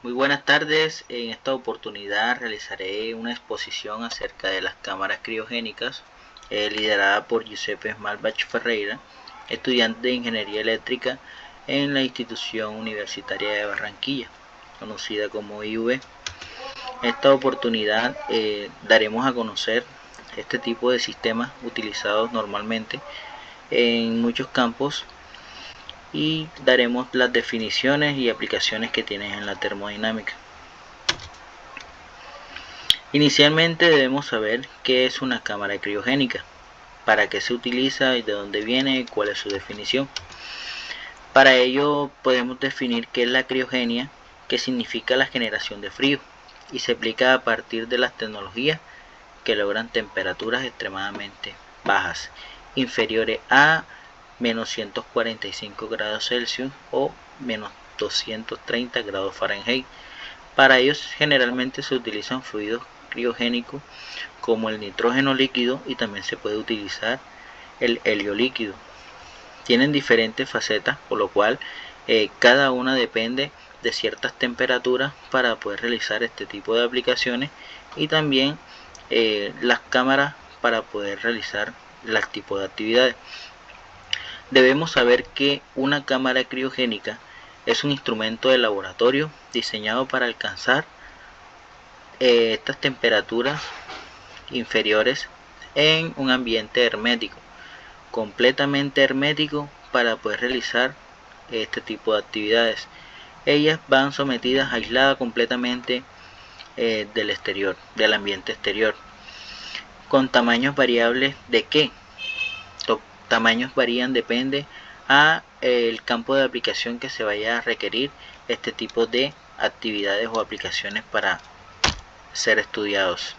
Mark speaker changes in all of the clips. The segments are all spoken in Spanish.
Speaker 1: Muy buenas tardes, en esta oportunidad realizaré una exposición acerca de las cámaras criogénicas liderada por Giuseppe Malbach Ferreira, estudiante de Ingeniería Eléctrica en la Institución Universitaria de Barranquilla, conocida como IUB. En esta oportunidad daremos a conocer este tipo de sistemas utilizados normalmente en muchos campos y daremos las definiciones y aplicaciones que tienen en la termodinámica. Inicialmente debemos saber qué es una cámara criogénica, para qué se utiliza y de dónde viene y cuál es su definición. Para ello podemos definir qué es la criogenia, que significa la generación de frío y se aplica a partir de las tecnologías que logran temperaturas extremadamente bajas, inferiores a menos 145 grados Celsius o menos 230 grados Fahrenheit. Para ellos generalmente se utilizan fluidos criogénicos como el nitrógeno líquido y también se puede utilizar el helio líquido. Tienen diferentes facetas, por lo cual cada una depende de ciertas temperaturas para poder realizar este tipo de aplicaciones y también las cámaras para poder realizar el tipo de actividades. Debemos saber que una cámara criogénica es un instrumento de laboratorio diseñado para alcanzar estas temperaturas inferiores en un ambiente hermético, completamente hermético, para poder realizar este tipo de actividades. Ellas van sometidas, aisladas completamente del exterior, del ambiente exterior, con tamaños variables. ¿De qué? Tamaños varían, depende a el campo de aplicación que se vaya a requerir este tipo de actividades o aplicaciones para ser estudiados.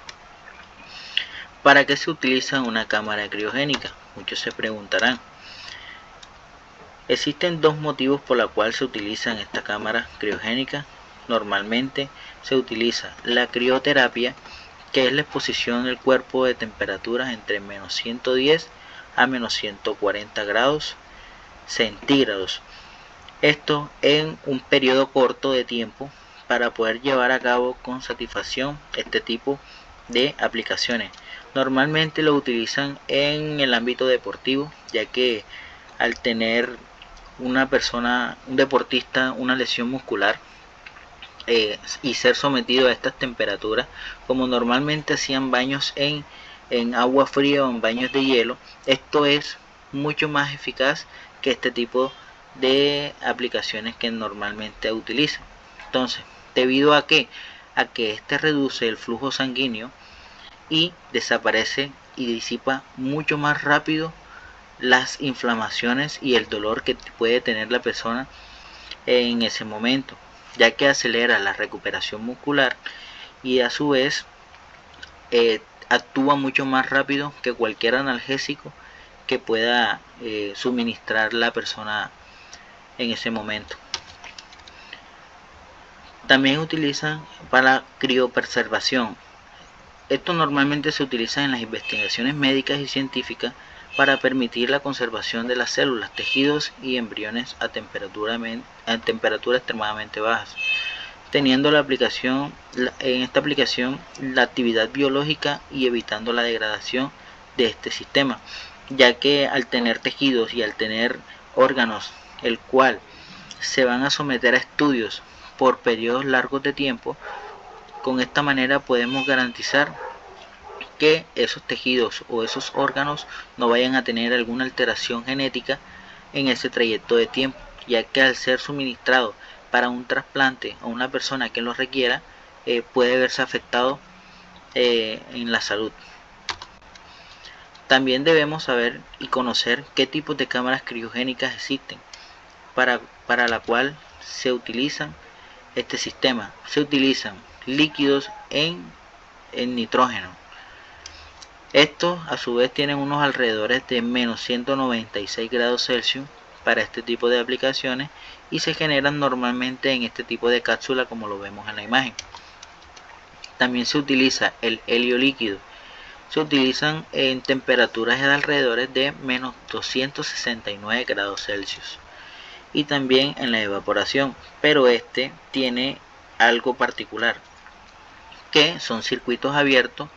Speaker 1: ¿Para qué se utiliza una cámara criogénica? Muchos se preguntarán. Existen dos motivos por los cuales se utilizan estas cámaras criogénicas. Normalmente se utiliza la crioterapia, que es la exposición del cuerpo de temperaturas entre menos 110 a menos 140 grados centígrados. Esto en un periodo corto de tiempo para poder llevar a cabo con satisfacción este tipo de aplicaciones. Normalmente lo utilizan en el ámbito deportivo, ya que al tener una persona, un deportista, una lesión muscular y ser sometido a estas temperaturas, como normalmente hacían baños en agua fría o en baños de hielo, esto es mucho más eficaz que este tipo de aplicaciones que normalmente utilizan. Entonces, debido a que este reduce el flujo sanguíneo y desaparece y disipa mucho más rápido las inflamaciones y el dolor que puede tener la persona en ese momento, ya que acelera la recuperación muscular y a su vez actúa mucho más rápido que cualquier analgésico que pueda suministrar la persona en ese momento. También utilizan para criopreservación. Esto normalmente se utiliza en las investigaciones médicas y científicas para permitir la conservación de las células, tejidos y embriones a temperaturas extremadamente bajas, teniendo en esta aplicación la actividad biológica y evitando la degradación de este sistema, ya que al tener tejidos y al tener órganos, el cual se van a someter a estudios por periodos largos de tiempo, con esta manera podemos garantizar que esos tejidos o esos órganos no vayan a tener alguna alteración genética en ese trayecto de tiempo, ya que al ser suministrado para un trasplante a una persona que lo requiera, puede verse afectado en la salud. También debemos saber y conocer qué tipos de cámaras criogénicas existen, para la cual se utilizan este sistema. Se utilizan líquidos en nitrógeno. Estos a su vez tienen unos alrededores de menos 196 grados Celsius para este tipo de aplicaciones y se generan normalmente en este tipo de cápsula, como lo vemos en la imagen. También se utiliza el helio líquido. Se utilizan en temperaturas de alrededores de menos 269 grados Celsius y también en la evaporación, pero este tiene algo particular, que son circuitos abiertos,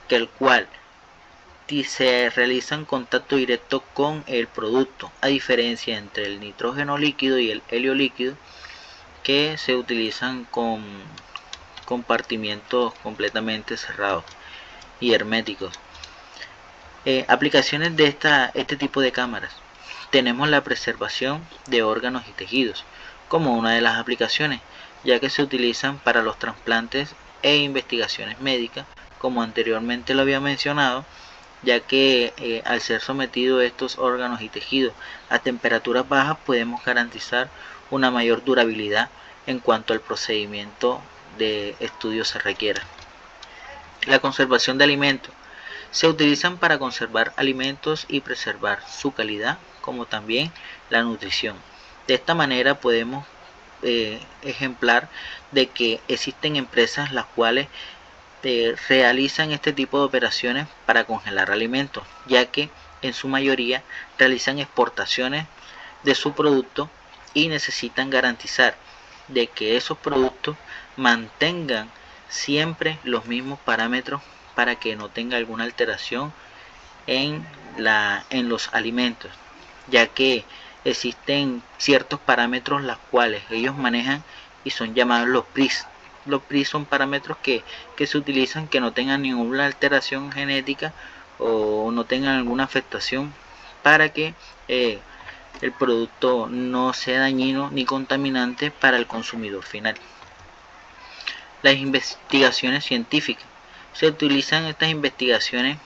Speaker 1: que el cual se realizan contacto directo con el producto, a diferencia entre el nitrógeno líquido y el helio líquido, que se utilizan con compartimientos completamente cerrados y herméticos. Aplicaciones de este tipo de cámaras. Tenemos la preservación de órganos y tejidos como una de las aplicaciones, ya que se utilizan para los trasplantes e investigaciones médicas, como anteriormente lo había mencionado, ya que al ser sometidos estos órganos y tejidos a temperaturas bajas podemos garantizar una mayor durabilidad en cuanto al procedimiento de estudio se requiera. La conservación de alimentos. Se utilizan para conservar alimentos y preservar su calidad, como también la nutrición. De esta manera podemos ejemplar de que existen empresas las cuales realizan este tipo de operaciones para congelar alimentos, ya que en su mayoría realizan exportaciones de su producto y necesitan garantizar de que esos productos mantengan siempre los mismos parámetros para que no tenga alguna alteración en los alimentos, ya que existen ciertos parámetros los cuales ellos manejan y son llamados los PRIS. Los PRIS son parámetros que se utilizan que no tengan ninguna alteración genética o no tengan alguna afectación para que el producto no sea dañino ni contaminante para el consumidor final. Las investigaciones científicas. Se utilizan estas investigaciones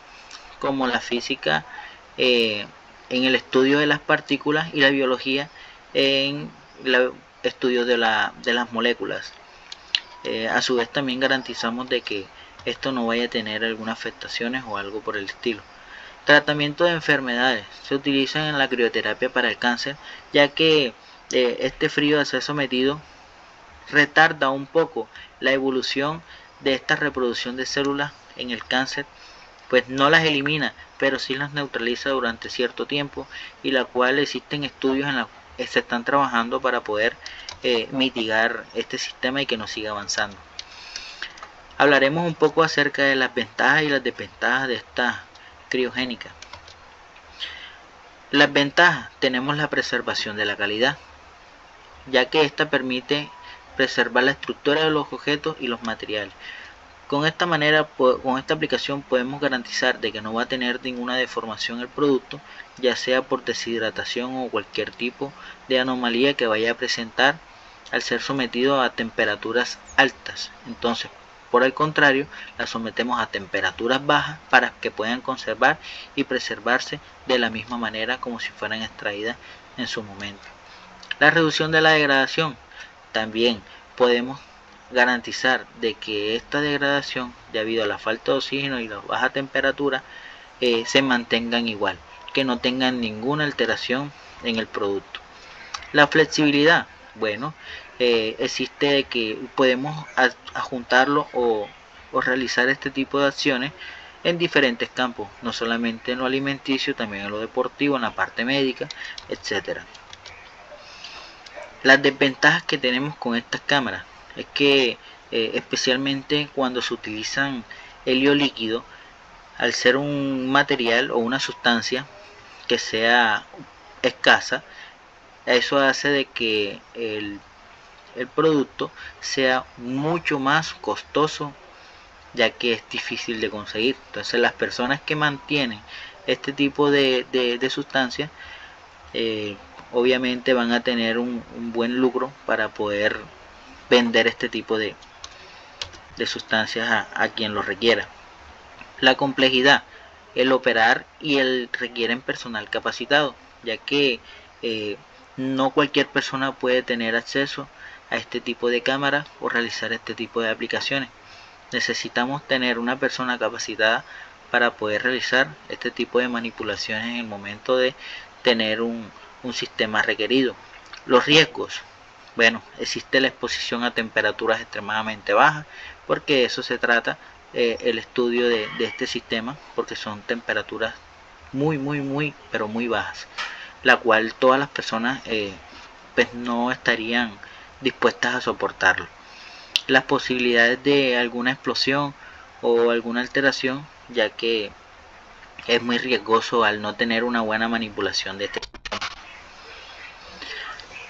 Speaker 1: como la física en el estudio de las partículas y la biología en el estudio de las moléculas. A su vez también garantizamos de que esto no vaya a tener algunas afectaciones o algo por el estilo. Tratamiento de enfermedades. Se utilizan en la crioterapia para el cáncer, ya que este frío al ser sometido retarda un poco la evolución de esta reproducción de células en el cáncer, pues no las elimina, pero sí las neutraliza durante cierto tiempo, y la cual existen estudios en los que se están trabajando para poder mitigar este sistema y que no siga avanzando. Hablaremos un poco acerca de las ventajas y las desventajas de esta criogénica. Las ventajas: tenemos la preservación de la calidad, ya que esta permite preservar la estructura de los objetos y los materiales. Con esta manera, con esta aplicación podemos garantizar de que no va a tener ninguna deformación el producto, ya sea por deshidratación o cualquier tipo de anomalía que vaya a presentar al ser sometido a temperaturas altas. Entonces, por el contrario, la sometemos a temperaturas bajas para que puedan conservar y preservarse de la misma manera como si fueran extraídas en su momento. La reducción de la degradación. También podemos garantizar de que esta degradación, debido a la falta de oxígeno y la baja temperatura, se mantengan igual, que no tengan ninguna alteración en el producto. La flexibilidad. Bueno, existe que podemos adjuntarlo o realizar este tipo de acciones en diferentes campos, no solamente en lo alimenticio, también en lo deportivo, en la parte médica, etcétera. Las desventajas que tenemos con estas cámaras es que especialmente cuando se utilizan helio líquido, al ser un material o una sustancia que sea escasa, eso hace de que el producto sea mucho más costoso, ya que es difícil de conseguir. Entonces las personas que mantienen este tipo de sustancias obviamente van a tener un buen lucro para poder vender este tipo de sustancias a quien lo requiera. La complejidad. El operar y el requieren personal capacitado, ya que no cualquier persona puede tener acceso a este tipo de cámaras o realizar este tipo de aplicaciones. Necesitamos tener una persona capacitada para poder realizar este tipo de manipulaciones en el momento de tener un sistema requerido. Los riesgos. Bueno, existe la exposición a temperaturas extremadamente bajas, porque eso se trata el estudio de este sistema, porque son temperaturas pero muy bajas, la cual todas las personas pues no estarían dispuestas a soportarlo. las posibilidades de alguna explosión o alguna alteración, ya que es muy riesgoso al no tener una buena manipulación de este sistema.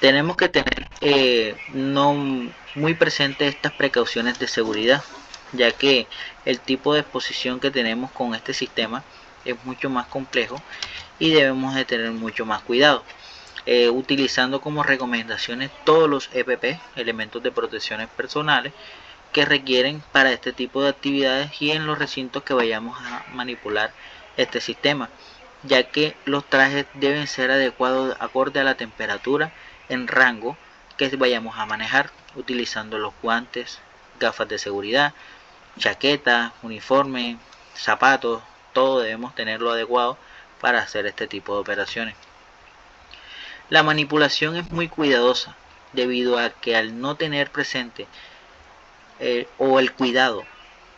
Speaker 1: Tenemos que tener no muy presentes estas precauciones de seguridad, ya que el tipo de exposición que tenemos con este sistema es mucho más complejo y debemos de tener mucho más cuidado, utilizando como recomendaciones todos los EPP, elementos de protecciones personales, que requieren para este tipo de actividades y en los recintos que vayamos a manipular este sistema, ya que los trajes deben ser adecuados acorde a la temperatura en rango que vayamos a manejar, utilizando los guantes, gafas de seguridad, chaqueta, uniforme, zapatos, todo debemos tenerlo adecuado para hacer este tipo de operaciones. La manipulación es muy cuidadosa debido a que al no tener presente o el cuidado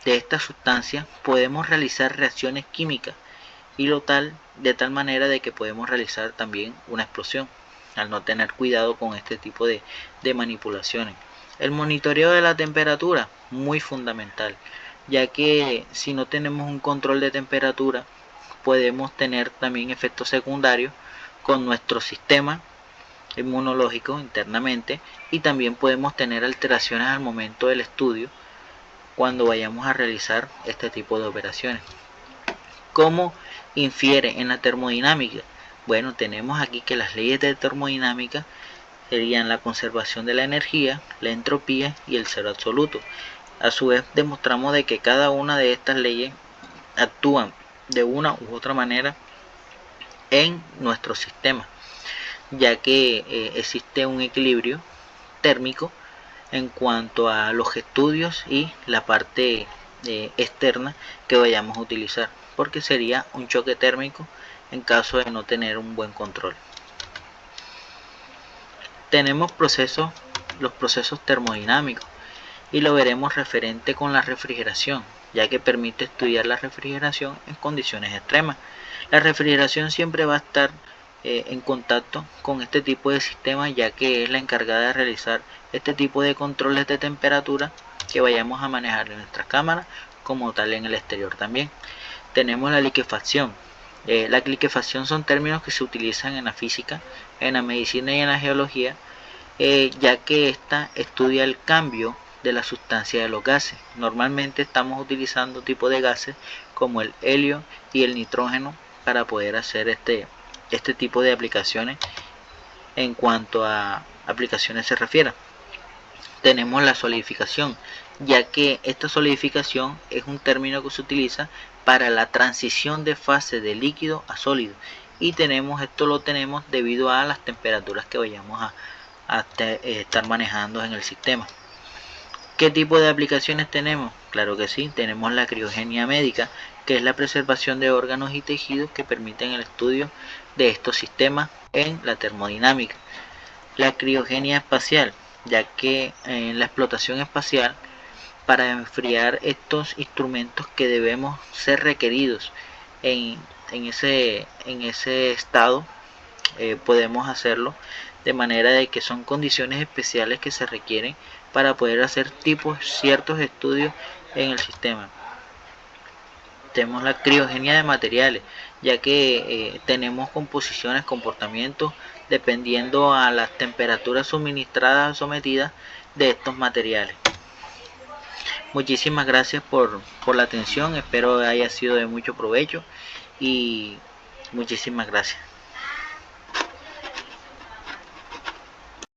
Speaker 1: de esta sustancia podemos realizar reacciones químicas y de tal manera de que podemos realizar también una explosión al no tener cuidado con este tipo de manipulaciones. El monitoreo de la temperatura, muy fundamental, ya que si no tenemos un control de temperatura podemos tener también efectos secundarios con nuestro sistema inmunológico internamente, y también podemos tener alteraciones al momento del estudio cuando vayamos a realizar este tipo de operaciones. ¿Cómo infiere en la termodinámica? Bueno, tenemos aquí que las leyes de termodinámica serían la conservación de la energía, la entropía y el cero absoluto. A su vez demostramos de que cada una de estas leyes actúan de una u otra manera en nuestro sistema, ya que existe un equilibrio térmico en cuanto a los estudios y la parte externa que vayamos a utilizar, porque sería un choque térmico en caso de no tener un buen control. Tenemos los procesos termodinámicos, y lo veremos referente con la refrigeración, ya que permite estudiar la refrigeración en condiciones extremas. La refrigeración siempre va a estar en contacto con este tipo de sistema, ya que es la encargada de realizar este tipo de controles de temperatura que vayamos a manejar en nuestras cámaras, como tal en el exterior también. Tenemos la liquefacción. La liquefacción son términos que se utilizan en la física, en la medicina y en la geología, ya que esta estudia el cambio de la sustancia de los gases. Normalmente estamos utilizando tipos de gases como el helio y el nitrógeno para poder hacer este tipo de aplicaciones en cuanto a aplicaciones se refiere. Tenemos la solidificación, ya que esta solidificación es un término que se utiliza para la transición de fase de líquido a sólido, y esto lo tenemos debido a las temperaturas que vayamos a estar manejando en el sistema. ¿Qué tipo de aplicaciones tenemos? Claro que sí, tenemos la criogenia médica, que es la preservación de órganos y tejidos que permiten el estudio de estos sistemas en la termodinámica. La criogenia espacial, ya que en la explotación espacial, para enfriar estos instrumentos que debemos ser requeridos en ese estado, podemos hacerlo de manera de que son condiciones especiales que se requieren para poder hacer ciertos estudios en el sistema. Tenemos la criogenia de materiales, ya que tenemos composiciones, comportamientos dependiendo a las temperaturas suministradas o sometidas de estos materiales. Muchísimas gracias por la atención, espero haya sido de mucho provecho y muchísimas gracias.